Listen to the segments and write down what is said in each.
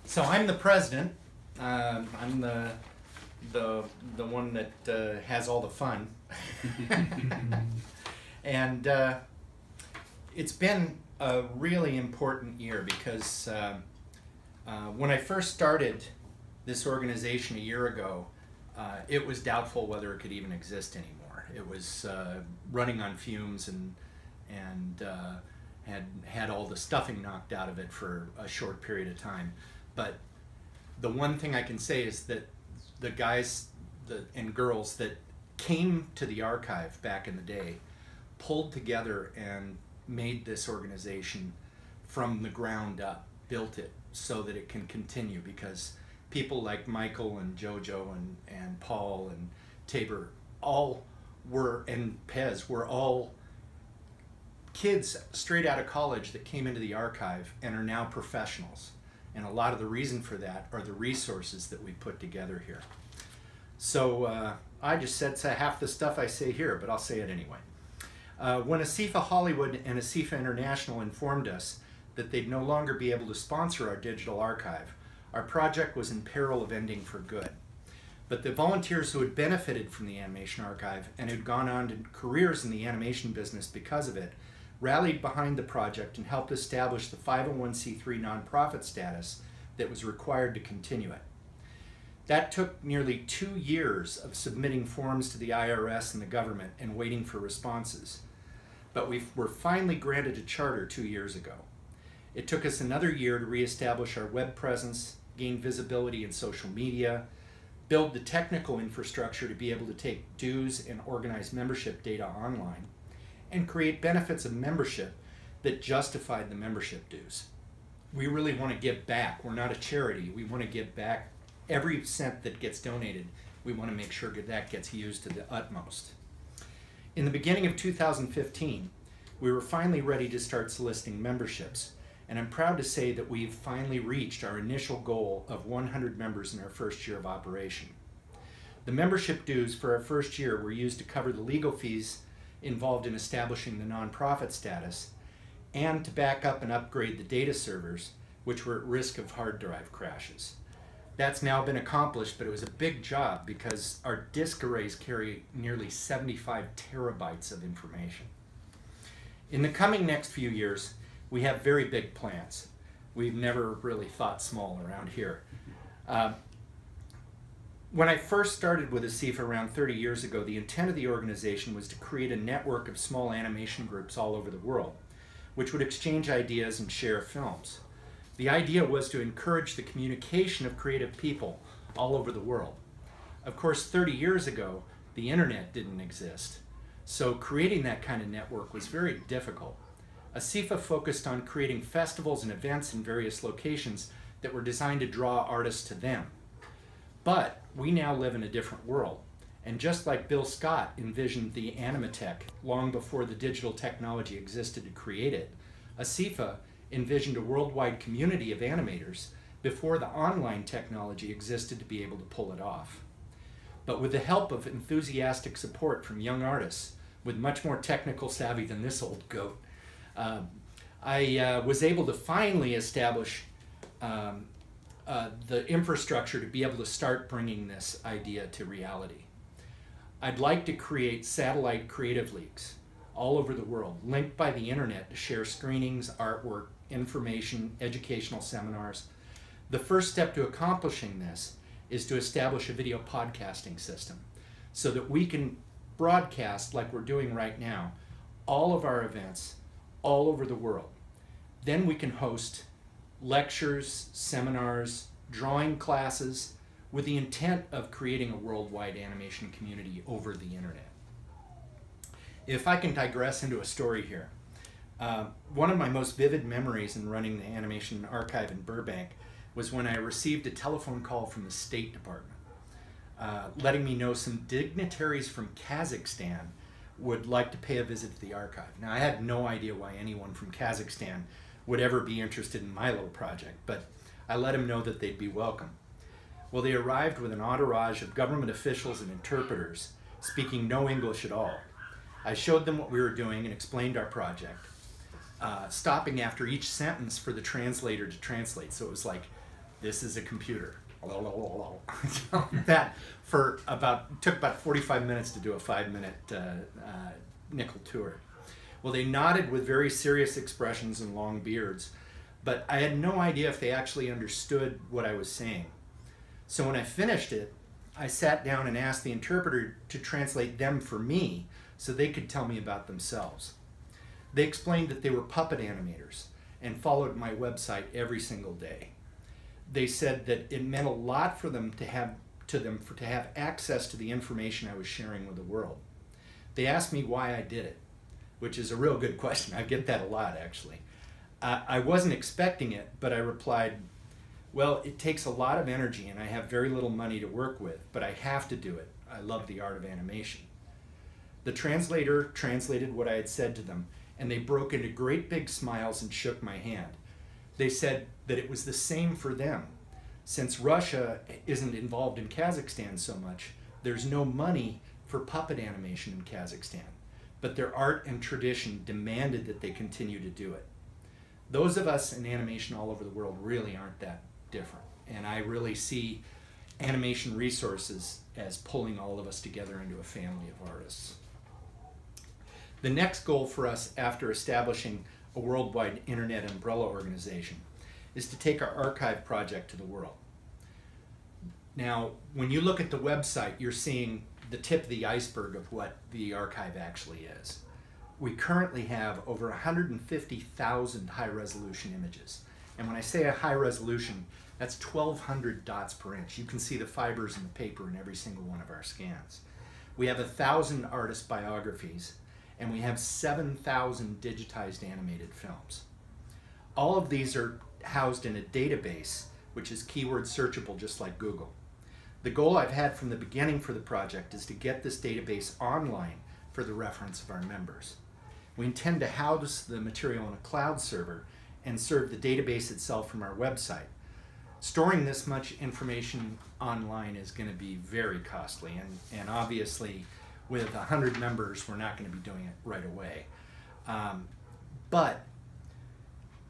So I'm the president. I'm the one that has all the fun, and it's been a really important year because when I first started this organization a year ago, it was doubtful whether it could even exist anymore. It was running on fumes and had all the stuffing knocked out of it for a short period of time. But the one thing I can say is that the guys and girls that came to the archive back in the day pulled together and made this organization from the ground up, built it so that it can continue, because people like Michael and Jojo and Paul and Tabor all were, and Pez, were all kids straight out of college that came into the archive and are now professionals. And a lot of the reason for that are the resources that we put together here. So I just said half the stuff I say here, but I'll say it anyway. When ASIFA Hollywood and ASIFA International informed us that they'd no longer be able to sponsor our digital archive, our project was in peril of ending for good. But the volunteers who had benefited from the animation archive and who'd gone on to careers in the animation business because of it rallied behind the project and helped establish the 501c3 nonprofit status that was required to continue it. That took nearly 2 years of submitting forms to the IRS and the government and waiting for responses. But we were finally granted a charter 2 years ago. It took us another year to reestablish our web presence, gain visibility in social media, build the technical infrastructure to be able to take dues and organize membership data online, and create benefits of membership that justified the membership dues. We really want to give back. We're not a charity. We want to give back every cent that gets donated. We want to make sure that gets used to the utmost. In the beginning of 2015, we were finally ready to start soliciting memberships, and I'm proud to say that we've finally reached our initial goal of 100 members in our first year of operation. The membership dues for our first year were used to cover the legal fees involved in establishing the nonprofit status and to back up and upgrade the data servers, which were at risk of hard drive crashes. That's now been accomplished, but it was a big job because our disk arrays carry nearly 75 terabytes of information. In the coming next few years, we have very big plans. We've never really thought small around here. When I first started with ASIFA around 30 years ago, the intent of the organization was to create a network of small animation groups all over the world, which would exchange ideas and share films. The idea was to encourage the communication of creative people all over the world. Of course, 30 years ago, the internet didn't exist, so creating that kind of network was very difficult. ASIFA focused on creating festivals and events in various locations that were designed to draw artists to them. But we now live in a different world, and just like Bill Scott envisioned the Animatech long before the digital technology existed to create it, ASIFA envisioned a worldwide community of animators before the online technology existed to be able to pull it off. But with the help of enthusiastic support from young artists with much more technical savvy than this old goat, I was able to finally establish the infrastructure to be able to start bringing this idea to reality. I'd like to create satellite creative leagues all over the world, linked by the internet to share screenings, artwork, information, educational seminars. The first step to accomplishing this is to establish a video podcasting system so that we can broadcast, like we're doing right now, all of our events all over the world. Then we can host lectures, seminars, drawing classes with the intent of creating a worldwide animation community over the internet. If I can digress into a story here, one of my most vivid memories in running the animation archive in Burbank was when I received a telephone call from the State Department letting me know some dignitaries from Kazakhstan would like to pay a visit to the archive. Now, I had no idea why anyone from Kazakhstan would ever be interested in my little project, but I let them know that they'd be welcome. Well, they arrived with an entourage of government officials and interpreters speaking no English at all. I showed them what we were doing and explained our project, stopping after each sentence for the translator to translate. So it was like this is a computer. That took about 45 minutes to do a 5-minute nickel tour. Well, they nodded with very serious expressions and long beards, but I had no idea if they actually understood what I was saying. So when I finished it, I sat down and asked the interpreter to translate them for me so they could tell me about themselves. They explained that they were puppet animators and followed my website every single day. They said that it meant a lot for them to have access to the information I was sharing with the world. They asked me why I did it, which is a real good question. I get that a lot, actually. I wasn't expecting it, but I replied, well, it takes a lot of energy and I have very little money to work with, but I have to do it. I love the art of animation. The translator translated what I had said to them, and they broke into great big smiles and shook my hand. They said that it was the same for them. Since Russia isn't involved in Kazakhstan so much, there's no money for puppet animation in Kazakhstan, but their art and tradition demanded that they continue to do it. Those of us in animation all over the world really aren't that different, and I really see animation resources as pulling all of us together into a family of artists. The next goal for us after establishing a worldwide internet umbrella organization is to take our archive project to the world. Now, when you look at the website, you're seeing the tip of the iceberg of what the archive actually is. We currently have over 150,000 high-resolution images. And when I say a high resolution, that's 1,200 dots per inch. You can see the fibers in the paper in every single one of our scans. We have 1,000 artist biographies, and we have 7,000 digitized animated films. All of these are housed in a database, which is keyword searchable just like Google. The goal I've had from the beginning for the project is to get this database online for the reference of our members. We intend to house the material in a cloud server and serve the database itself from our website. Storing this much information online is going to be very costly, and obviously with 100 members we're not going to be doing it right away. But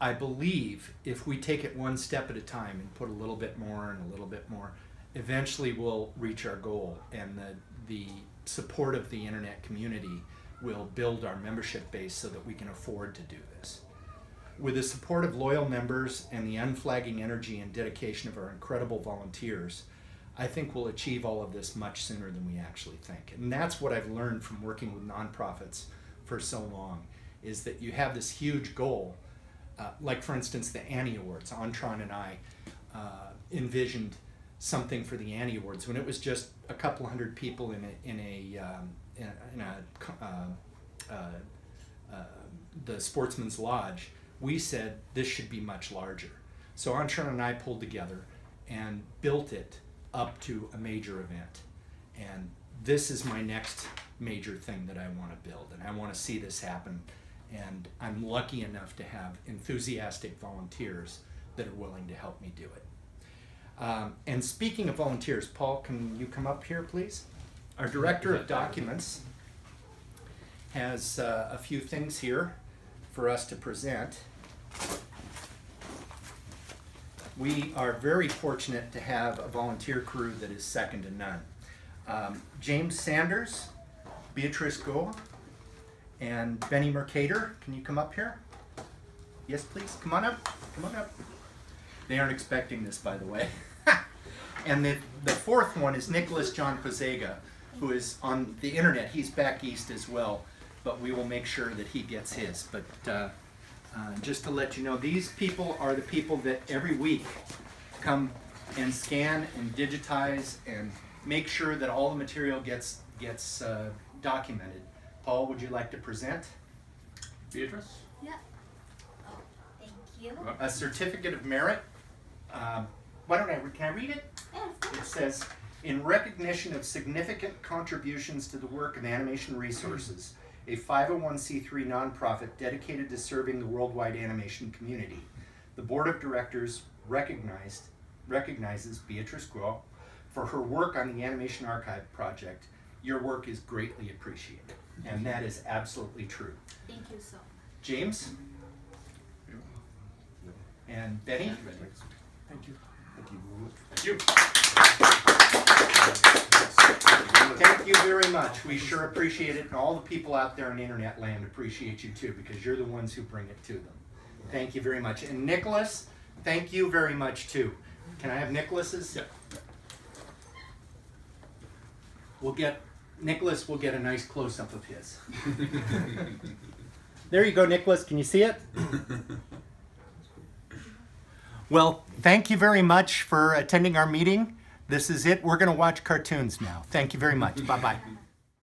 I believe if we take it one step at a time and put a little bit more and a little bit more, eventually we'll reach our goal, and the support of the internet community will build our membership base so that we can afford to do this. With the support of loyal members and the unflagging energy and dedication of our incredible volunteers, I think we'll achieve all of this much sooner than we actually think. And that's what I've learned from working with nonprofits for so long, is that you have this huge goal, like for instance the Annie Awards. Antron and I envisioned something for the Annie Awards when it was just a couple hundred people the Sportsman's Lodge. We said this should be much larger. So Antron and I pulled together and built it up to a major event. And this is my next major thing that I want to build, and I want to see this happen. And I'm lucky enough to have enthusiastic volunteers that are willing to help me do it. And speaking of volunteers, Paul, can you come up here, please? Our Director of Documents has a few things here for us to present. We are very fortunate to have a volunteer crew that is second to none. James Sanders, Beatrice Goh, and Benny Mercator. Can you come up here? Yes, please. Come on up. Come on up. They aren't expecting this, by the way. And the fourth one is Nicholas John Kozega, who is on the internet. He's back east as well, but we will make sure that he gets his. But just to let you know, these people are the people that every week come and scan and digitize and make sure that all the material gets documented. Paul, would you like to present? Beatrice? Yeah. Oh, thank you. A certificate of merit. Can I read it? Yeah, of course. It says, in recognition of significant contributions to the work of Animation Resources, a 501c3 nonprofit dedicated to serving the worldwide animation community, the Board of Directors recognizes Beatrice Guo for her work on the Animation Archive project. Your work is greatly appreciated, and that is absolutely true. Thank you so much. James? And Benny? Thank you. Thank you. Thank you very much. We sure appreciate it, and all the people out there in internet land appreciate you too, because you're the ones who bring it to them. Thank you very much. And Nicholas, thank you very much too. Can I have Nicholas's? Yeah. Nicholas will get a nice close-up of his. There you go, Nicholas. Can you see it? Well, thank you very much for attending our meeting. This is it. We're going to watch cartoons now. Thank you very much. Bye-bye.